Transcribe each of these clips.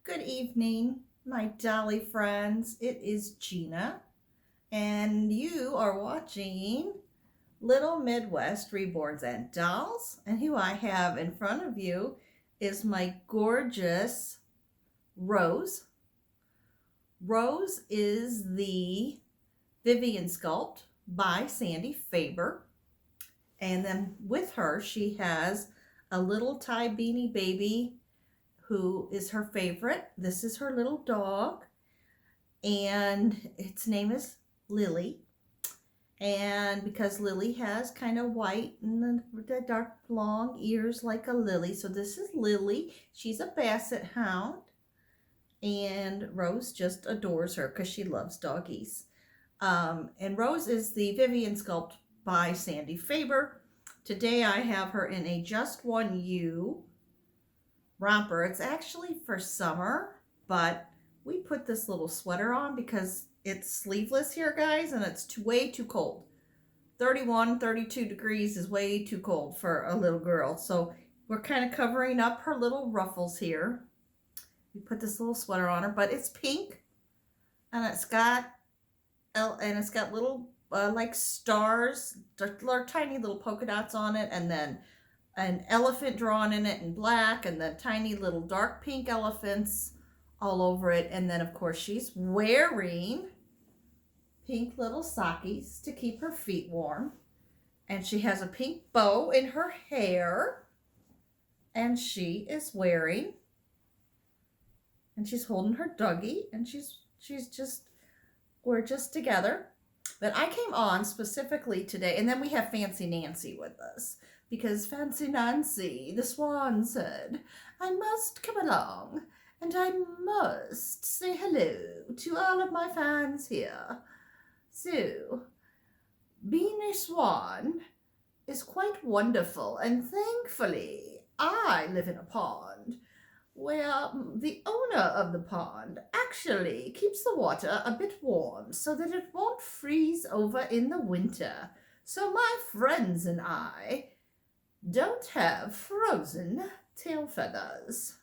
Good evening, my dolly friends. It is Gina, and you are watching Little Midwest Reborns and Dolls. And who I have in front of you is my gorgeous Rose. Rose is the Vivian sculpt by Sandy Faber. And then with her, she has a little Thai beanie baby who is her favorite. This is her little dog, and its name is Lily. And because Lily has kind of white and the dark long ears like a lily, so this is Lily. She's a basset hound, and Rose just adores her because she loves doggies. And Rose is the Vivian sculpt by Sandy Faber. Today I have her in a Just One You romper. It's actually for summer, but we put this little sweater on because it's sleeveless here, guys, and it's way too cold. 31, 32 degrees is way too cold for a little girl. So we're kind of covering up her little ruffles here. We put this little sweater on her, but it's pink, and it's got little like stars, tiny little polka dots on it, and then an elephant drawn in it in black, and then tiny little dark pink elephants all over it. And then of course she's wearing pink little sockies to keep her feet warm, and she has a pink bow in her hair, and she is wearing, and she's holding her doggie, and we're just together. But I came on specifically today, and then we have Fancy Nancy with us, because Fancy Nancy, the swan, said, I must come along, and I must say hello to all of my fans here. So, being a swan is quite wonderful, and thankfully, I live in a pond where the owner of the pond actually keeps the water a bit warm so that it won't freeze over in the winter. So my friends and I don't have frozen tail feathers.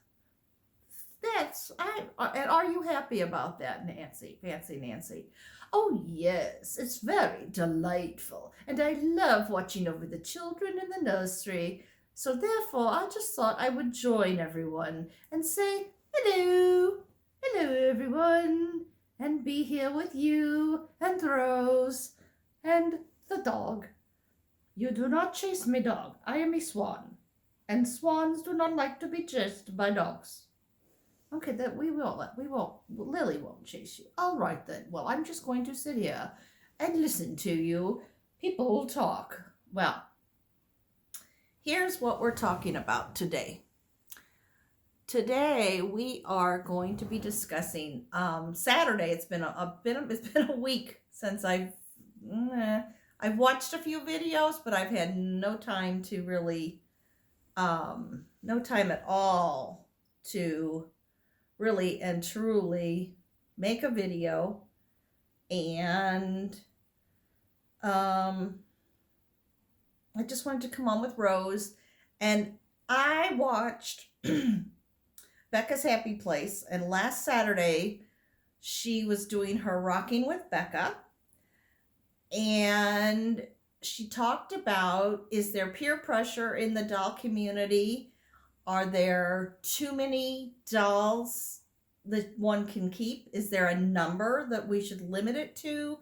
And are you happy about that, Nancy? Fancy Nancy. Oh yes, it's very delightful, and I love watching over the children in the nursery. So therefore, I just thought I would join everyone and say hello, hello everyone, and be here with you and Rose and the dog. You do not chase me, dog. I am a swan, and swans do not like to be chased by dogs. Okay, that we won't. Lily won't chase you. All right then. Well, I'm just going to sit here and listen to you people talk. Well, here's what we're talking about today. Today we are going to be discussing Saturday. It's been a week since I've watched a few videos, but I've had no time to really no time at all to really and truly make a video. And I just wanted to come on with Rose, and I watched Becca's Happy Place, and last Saturday she was doing her Rocking with Becca, and she talked about, is there peer pressure in the doll community? Are there too many dolls that one can keep? Is there a number that we should limit it to?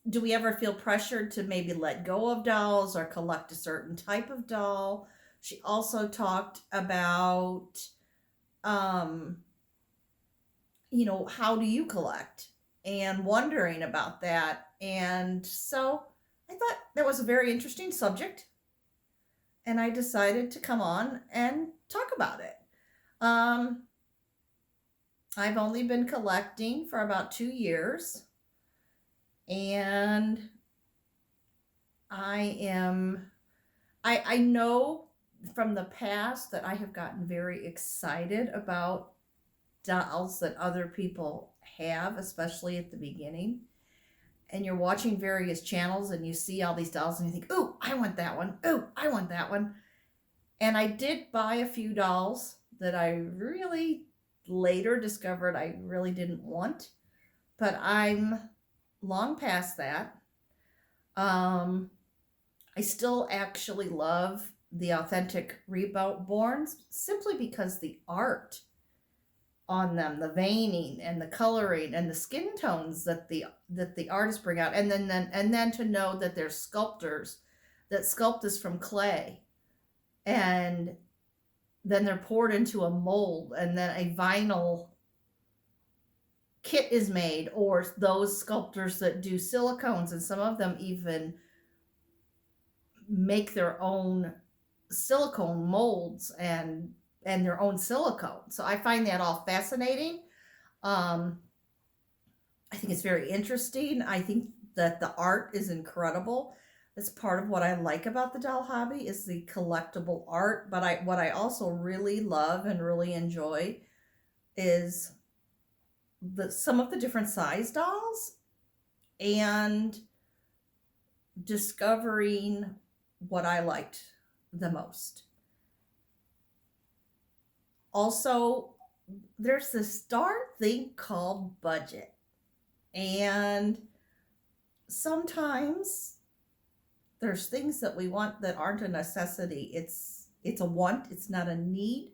Do we ever feel pressured to maybe let go of dolls or collect a certain type of doll? She also talked about, how do you collect? And wondering about that. And so I thought that was a very interesting subject, and I decided to come on and talk about it. I've only been collecting for about 2 years, and I know from the past that I have gotten very excited about dolls that other people have, especially at the beginning. And you're watching various channels and you see all these dolls and you think, oh, I want that one. Oh, I want that one. And I did buy a few dolls that I really later discovered I really didn't want, but I'm long past that. Um, I still actually love the authentic reborns simply because the art on them, the veining and the coloring and the skin tones that the artists bring out, and then to know that there's sculptors that sculpt this from clay, and then they're poured into a mold, and then a vinyl kit is made, or those sculptors that do silicones, and some of them even make their own silicone molds and their own silicone. So I find that all fascinating. Um, I think it's very interesting. I think that the art is incredible. That's part of what I like about the doll hobby is the collectible art. But what I also really love and really enjoy is some of the different size dolls and discovering what I liked the most. Also, there's this darn thing called budget. And sometimes there's things that we want that aren't a necessity. It's a want, it's not a need.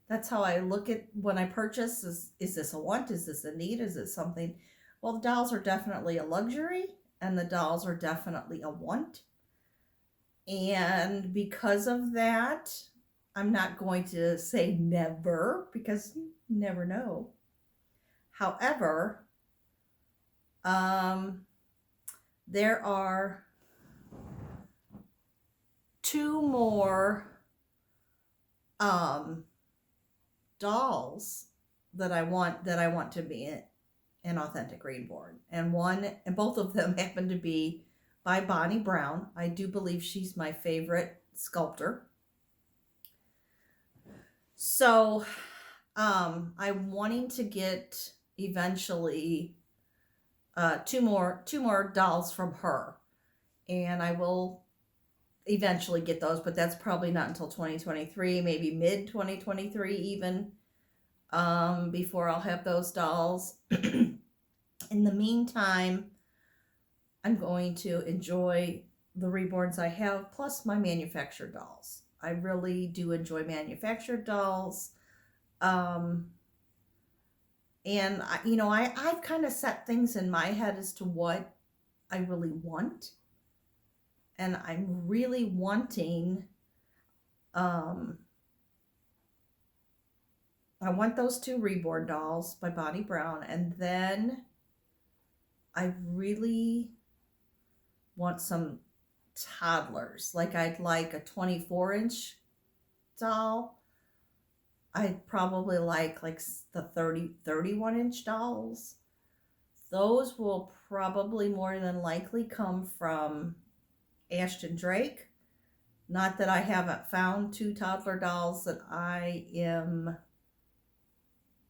That's how I look at when I purchase is this a want? Is this a need? Is it something? Well, the dolls are definitely a luxury and the dolls are definitely a want. And because of that, I'm not going to say never because you never know. However, there are two more dolls that I want to be an authentic reborn, and both of them happen to be by Bonnie Brown. I do believe she's my favorite sculptor. So I'm wanting to get eventually two more dolls from her, and I will eventually get those, but that's probably not until 2023, maybe mid 2023 even, before I'll have those dolls. In the meantime, I'm going to enjoy the reborns I have, plus my manufactured dolls. I really do enjoy manufactured dolls. And I've kind of set things in my head as to what I really want. And I'm really wanting, I want those two reborn dolls by Bonnie Brown. And then I really want some toddlers. Like I'd like a 24-inch doll. I'd probably like the 31-inch dolls. Those will probably more than likely come from Ashton Drake. Not that I haven't found two toddler dolls that I am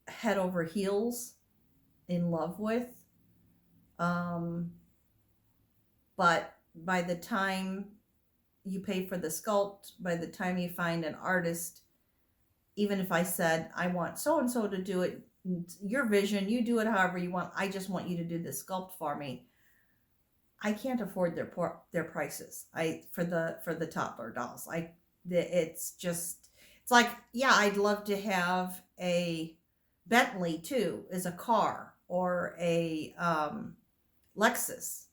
head over heels in love with. But by the time you pay for the sculpt, by the time you find an artist, even if I said, I want so-and-so to do it, your vision, you do it however you want, I just want you to do the sculpt for me, I can't afford their prices. For the toddler dolls. It's like, yeah, I'd love to have a Bentley too, as a car, or a Lexus,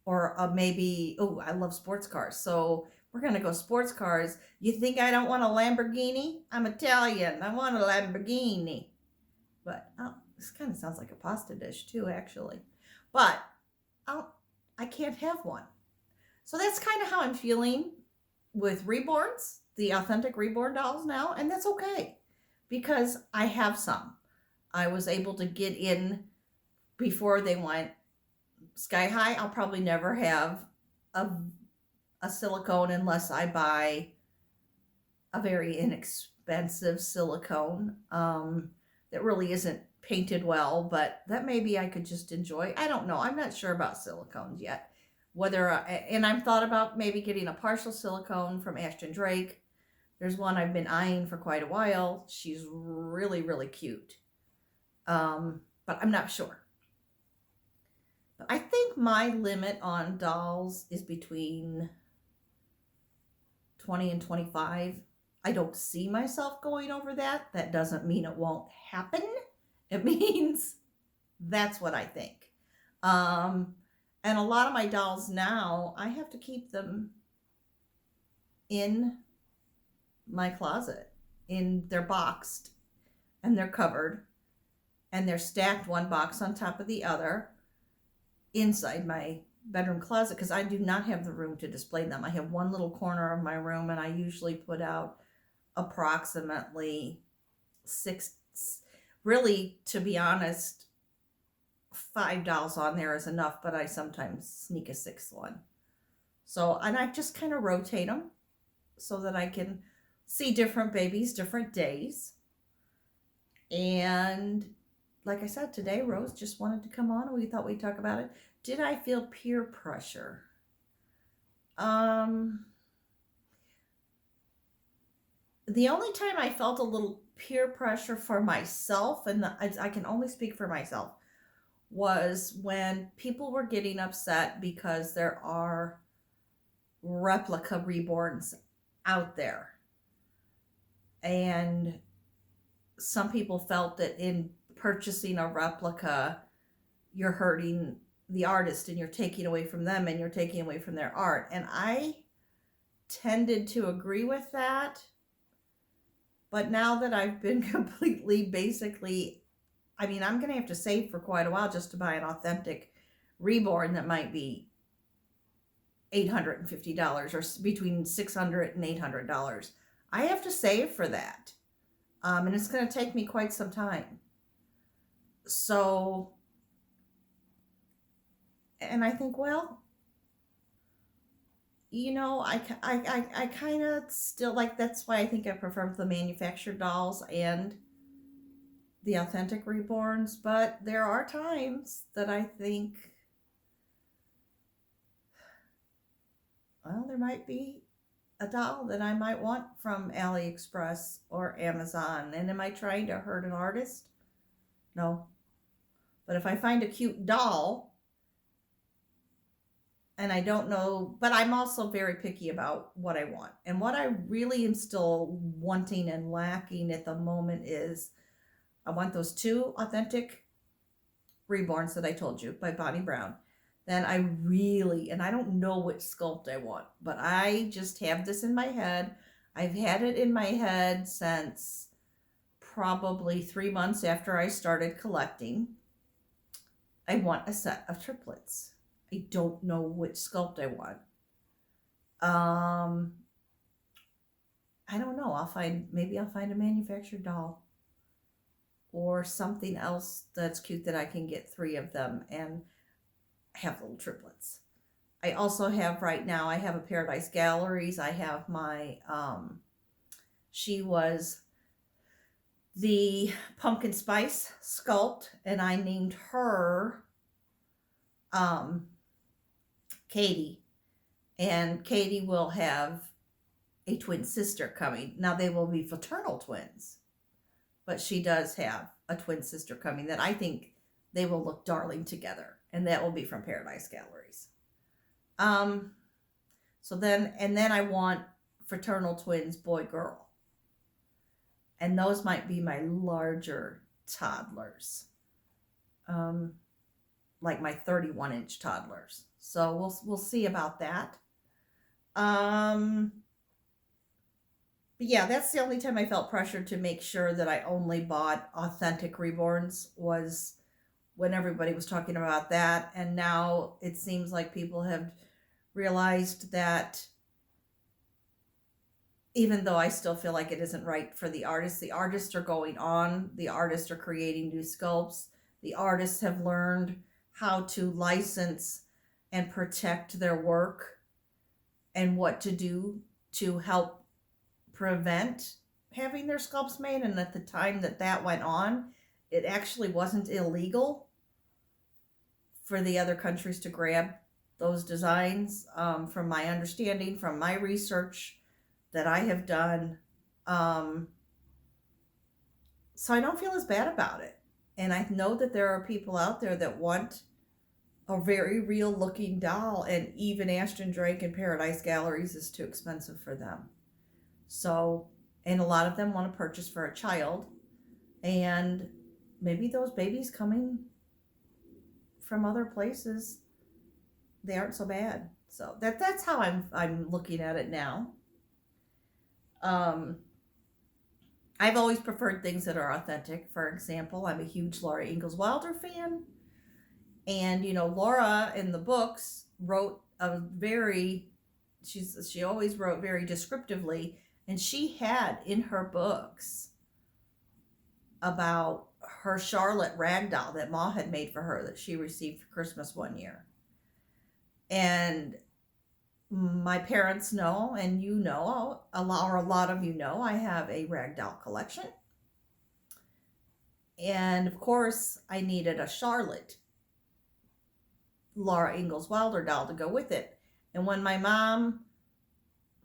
or maybe, oh, I love sports cars, so we're gonna go sports cars. You think I don't want a Lamborghini? I'm Italian. I want a Lamborghini. But this kind of sounds like a pasta dish too, actually. But I can't have one. So that's kind of how I'm feeling with reborns, the authentic reborn dolls now, and that's okay because I have some. I was able to get in before they went sky high. I'll probably never have a silicone unless I buy a very inexpensive silicone that really isn't painted well, but that maybe I could just enjoy. I don't know. I'm not sure about silicones yet. And I've thought about maybe getting a partial silicone from Ashton Drake There's one I've been eyeing for quite a while. She's really, really cute. But I'm not sure. But I think my limit on dolls is between 20 and 25. I don't see myself going over that. That doesn't mean it won't happen. It means that's what I think. And a lot of my dolls now, I have to keep them in my closet. They're boxed and they're covered and they're stacked one box on top of the other inside my bedroom closet because I do not have the room to display them. I have one little corner of my room and I usually put out approximately six, really, to be honest, 5 dolls on there is enough, but I sometimes sneak a sixth one. So, and I just kind of rotate them so that I can see different babies, different days. And like I said, today Rose just wanted to come on and we thought we'd talk about it. Did I feel peer pressure? The only time I felt a little peer pressure for myself, and I can only speak for myself, was when people were getting upset because there are replica reborns out there. And some people felt that in purchasing a replica, you're hurting the artist and you're taking away from them and you're taking away from their art. And I tended to agree with that. But now that I've been completely, basically, I mean, I'm going to have to save for quite a while just to buy an authentic reborn that might be $850 or between $600 and $800. I have to save for that. And it's going to take me quite some time. So, and I think, well, you know, I kind of still like, that's why I think I prefer the manufactured dolls and the authentic reborns. But there are times that I think, well, there might be a doll that I might want from AliExpress or Amazon. And am I trying to hurt an artist? No. But if I find a cute doll, and I don't know, but I'm also very picky about what I want. And what I really am still wanting and lacking at the moment is I want those 2 authentic reborns that I told you by Bonnie Brown. Then I really, and I don't know which sculpt I want, but I just have this in my head. I've had it in my head since probably 3 months after I started collecting. I want a set of triplets. I don't know which sculpt I want. I don't know. Maybe I'll find a manufactured doll or something else that's cute that I can get 3 of them and have little triplets. I also have right now, I have a Paradise Galleries. I have my, she was the pumpkin spice sculpt and I named her, Katie, and Katie will have a twin sister coming. Now they will be fraternal twins, but she does have a twin sister coming that I think they will look darling together, and that will be from Paradise Galleries. So then I want fraternal twins, boy, girl, and those might be my larger toddlers, like my 31-inch toddlers. So we'll see about that. But yeah, that's the only time I felt pressured to make sure that I only bought authentic reborns was when everybody was talking about that. And now it seems like people have realized that even though I still feel like it isn't right for the artists are going on, the artists are creating new sculpts, the artists have learned how to license and protect their work and what to do to help prevent having their sculpts made. And at the time that went on, it actually wasn't illegal for the other countries to grab those designs. From my understanding, from my research that I have done, Um, so I don't feel as bad about it. And I know that there are people out there that want a very real looking doll, and even Ashton Drake and Paradise Galleries is too expensive for them. So, and a lot of them want to purchase for a child, and maybe those babies coming from other places, they aren't so bad. So that's how I'm looking at it now. Um, I've always preferred things that are authentic. For example, I'm a huge Laura Ingalls Wilder fan. And Laura in the books wrote a very she always wrote very descriptively, and she had in her books about her Charlotte rag doll that Ma had made for her that she received for Christmas one year. And my parents know, and a lot of you know, I have a rag doll collection. And of course, I needed a Charlotte Laura Ingalls Wilder doll to go with it. And when my mom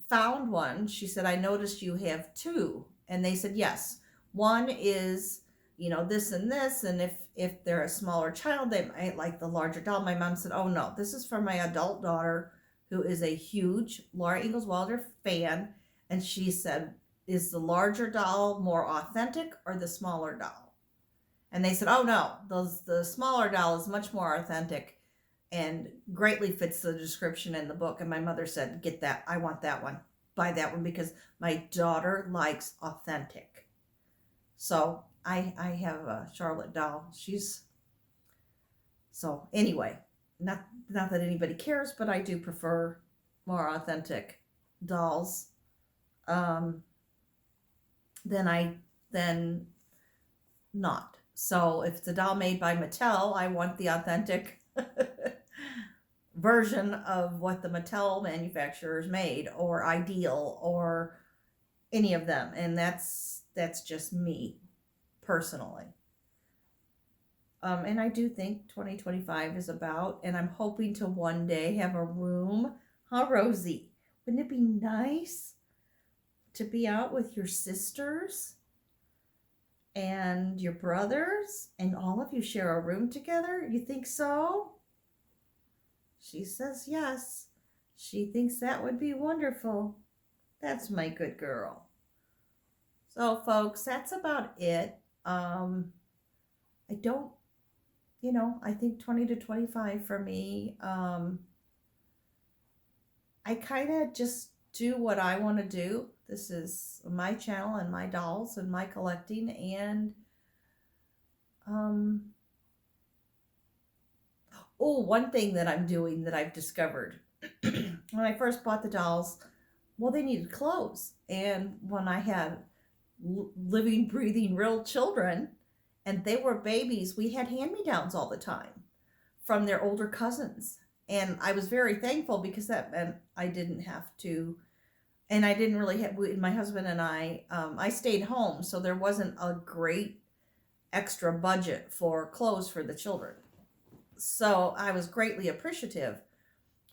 found one, she said, I noticed you have two. And they said, yes, one is, this and this. And if they're a smaller child, they might like the larger doll. My mom said, oh no, this is for my adult daughter, who is a huge Laura Ingalls Wilder fan. And she said, is the larger doll more authentic or the smaller doll? And they said, oh no, the smaller doll is much more authentic and greatly fits the description in the book. And my mother said, get that. I want that one. Buy that one, because my daughter likes authentic. So I have a Charlotte doll. So anyway, not that anybody cares, but I do prefer more authentic dolls than not. So if it's a doll made by Mattel, I want the authentic version of what the Mattel manufacturers made, or Ideal, or any of them. And that's just me personally. And I do think 2025 is about, and I'm hoping to one day have a room. Huh, Rosie? Wouldn't it be nice to be out with your sisters and your brothers and all of you share a room together? You think so? She says yes. She thinks that would be wonderful. That's my good girl. So, folks, that's about it. I don't, I think 20 to 25 for me. I kind of just do what I want to do. This is my channel and my dolls and my collecting. And one thing that I'm doing that I've discovered when I first bought the dolls, well, they needed clothes. And when I had living, breathing, real children, and they were babies, we had hand-me-downs all the time from their older cousins. And I was very thankful, because that meant I didn't have to, and I didn't really have, my husband and I stayed home, so there wasn't a great extra budget for clothes for the children. So I was greatly appreciative.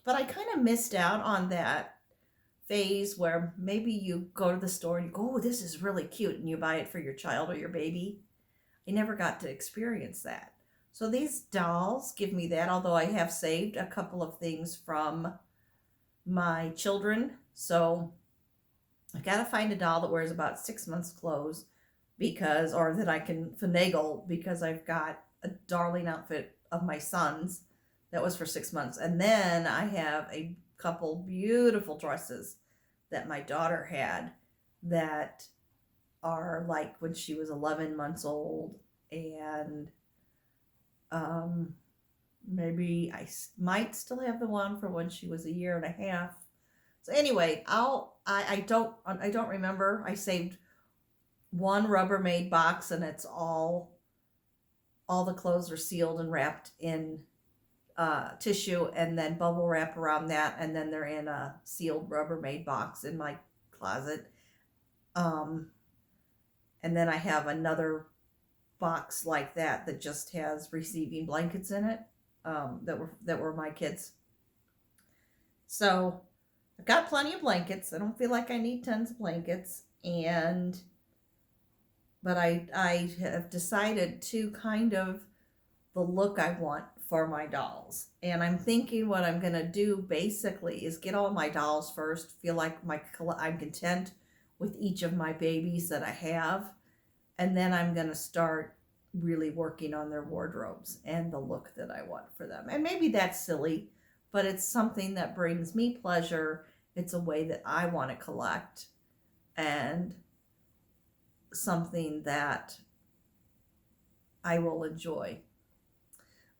But I kind of missed out on that phase where maybe you go to the store and you go, oh, this is really cute, and you buy it for your child or your baby. I never got to experience that. So these dolls give me that, although I have saved a couple of things from my children. So I got to find a doll that wears about 6 months' clothes, or that I can finagle, because I've got a darling outfit of my son's that was for 6 months. And then I have a couple beautiful dresses that my daughter had that are like when she was 11 months old. And maybe I might still have the one for when she was a year and a half. So anyway, I don't remember. I saved one Rubbermaid box, and it's all the clothes are sealed and wrapped in tissue, and then bubble wrap around that, and then they're in a sealed Rubbermaid box in my closet. And then I have another box like that just has receiving blankets in it, that were my kids. So I've got plenty of blankets. I don't feel like I need tons of blankets. And but I have decided to kind of the look I want for my dolls. And I'm thinking what I'm going to do basically is get all my dolls first, feel like I'm content with each of my babies that I have, and then I'm going to start really working on their wardrobes and the look that I want for them. And maybe that's silly, but it's something that brings me pleasure. It's a way that I want to collect, and something that I will enjoy.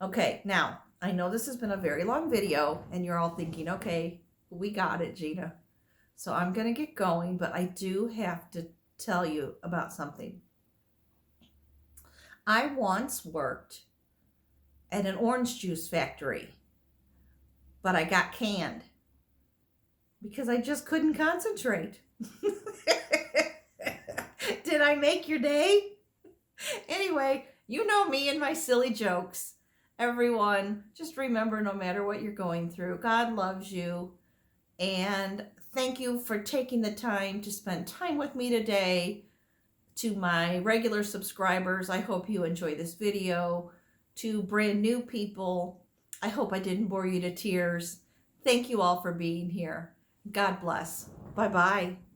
Okay, now I know this has been a very long video and you're all thinking, okay, we got it, Gina. So I'm going to get going, but I do have to tell you about something. I once worked at an orange juice factory, but I got canned because I just couldn't concentrate. Did I make your day? Anyway, you know me and my silly jokes. Everyone, just remember, no matter what you're going through, God loves you. And thank you for taking the time to spend time with me today. To my regular subscribers, I hope you enjoy this video. To brand new people, I hope I didn't bore you to tears. Thank you all for being here. God bless. Bye-bye.